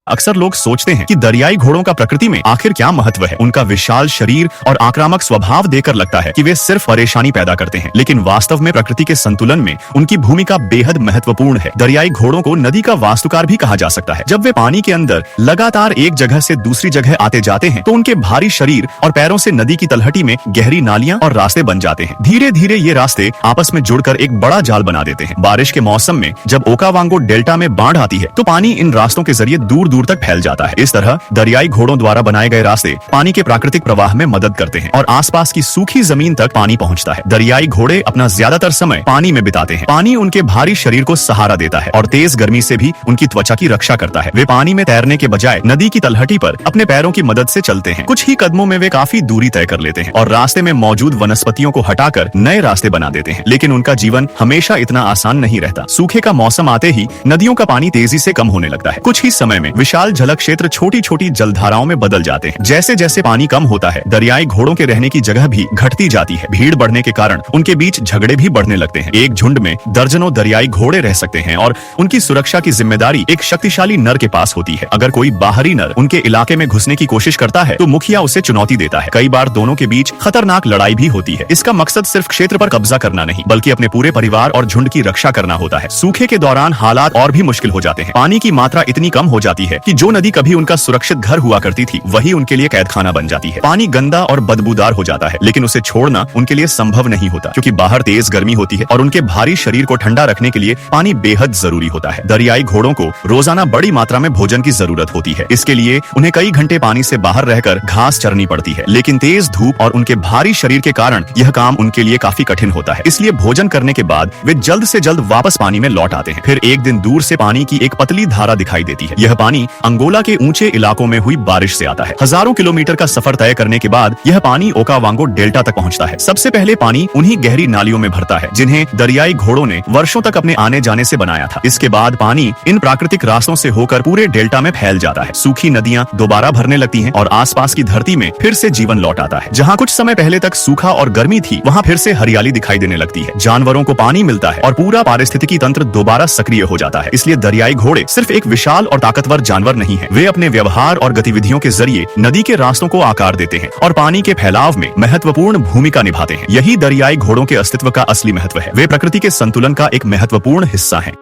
अक्सर लोग सोचते हैं कि दरियाई घोड़ों का प्रकृति में आखिर क्या महत्व है। उनका विशाल शरीर और आक्रामक स्वभाव देखकर लगता है कि वे सिर्फ परेशानी पैदा करते हैं, लेकिन वास्तव में प्रकृति के संतुलन में उनकी भूमिका बेहद महत्वपूर्ण है। दरियाई घोड़ों को नदी का वास्तुकार भी कहा जा सकता है। जब वे पानी के अंदर लगातार एक जगह से दूसरी जगह आते जाते हैं तो उनके भारी शरीर और पैरों से नदी की तलहटी में गहरी नालियां और रास्ते बन जाते हैं। धीरे धीरे ये रास्ते आपस में जुड़कर एक बड़ा जाल बना देते हैं। बारिश के मौसम में जब ओकावांगो डेल्टा में बाढ़ आती है तो पानी इन रास्तों के जरिए दूर दूर तक फैल जाता है। इस तरह दरियाई घोड़ों द्वारा बनाए गए रास्ते पानी के प्राकृतिक प्रवाह में मदद करते हैं और आसपास की सूखी जमीन तक पानी पहुंचता है। दरियाई घोड़े अपना ज्यादातर समय पानी में बिताते हैं। पानी उनके भारी शरीर को सहारा देता है और तेज गर्मी से भी उनकी त्वचा की रक्षा करता है। वे पानी में तैरने के बजाय नदी की तलहटी पर अपने पैरों की मदद से चलते हैं। कुछ ही कदमों में वे काफी दूरी तय कर लेते हैं और रास्ते में मौजूद वनस्पतियों को हटाकर नए रास्ते बना देते हैं। लेकिन उनका जीवन हमेशा इतना आसान नहीं रहता। सूखे का मौसम आते ही नदियों का पानी तेजी से कम होने लगता है। कुछ ही समय में विशाल जल क्षेत्र छोटी छोटी जलधाराओं में बदल जाते हैं। जैसे जैसे पानी कम होता है दरियाई घोड़ों के रहने की जगह भी घटती जाती है। भीड़ बढ़ने के कारण उनके बीच झगड़े भी बढ़ने लगते हैं। एक झुंड में दर्जनों दरियाई घोड़े रह सकते हैं और उनकी सुरक्षा की जिम्मेदारी एक शक्तिशाली नर के पास होती है। अगर कोई बाहरी नर उनके इलाके में घुसने की कोशिश करता है तो मुखिया उसे चुनौती देता है। कई बार दोनों के बीच खतरनाक लड़ाई भी होती है। इसका मकसद सिर्फ क्षेत्र पर कब्जा करना नहीं बल्कि अपने पूरे परिवार और झुंड की रक्षा करना होता है। सूखे के दौरान हालात और भी मुश्किल हो जाते हैं। पानी की मात्रा इतनी कम हो जाती है कि जो नदी कभी उनका सुरक्षित घर हुआ करती थी वही उनके लिए कैदखाना बन जाती है। पानी गंदा और बदबूदार हो जाता है, लेकिन उसे छोड़ना उनके लिए संभव नहीं होता क्योंकि बाहर तेज गर्मी होती है और उनके भारी शरीर को ठंडा रखने के लिए पानी बेहद जरूरी होता है। दरियाई घोड़ों को रोजाना बड़ी मात्रा में भोजन की जरूरत होती है। इसके लिए उन्हें कई घंटे पानी से बाहर रहकर घास चरनी पड़ती है, लेकिन तेज धूप और उनके भारी शरीर के कारण यह काम उनके लिए काफी कठिन होता है। इसलिए भोजन करने के बाद वे जल्द से जल्द वापस पानी में लौट आते हैं। फिर एक दिन दूर से पानी की एक पतली धारा दिखाई देती है। यह पानी अंगोला के ऊंचे इलाकों में हुई बारिश से आता है। हजारों किलोमीटर का सफर तय करने के बाद यह पानी ओकावांगो डेल्टा तक पहुंचता है। सबसे पहले पानी उन्हीं गहरी नालियों में भरता है जिन्हें दरियाई घोड़ों ने वर्षों तक अपने आने जाने से बनाया था। इसके बाद पानी इन प्राकृतिक रास्तों से होकर पूरे डेल्टा में फैल जाता है। सूखी नदियां दोबारा भरने लगती हैं और आसपास की धरती में फिर से जीवन लौट आता है। जहां कुछ समय पहले तक सूखा और गर्मी थी वहां फिर से हरियाली दिखाई देने लगती है। जानवरों को पानी मिलता है और पूरा पारिस्थितिकी तंत्र दोबारा सक्रिय हो जाता है। इसलिए दरियाई घोड़े सिर्फ एक विशाल और ताकतवर जानवर नहीं है, वे अपने व्यवहार और गतिविधियों के जरिए नदी के रास्तों को आकार देते हैं और पानी के फैलाव में महत्वपूर्ण भूमिका निभाते हैं। यही दरियाई घोड़ों के अस्तित्व का असली महत्व है। वे प्रकृति के संतुलन का एक महत्वपूर्ण हिस्सा हैं।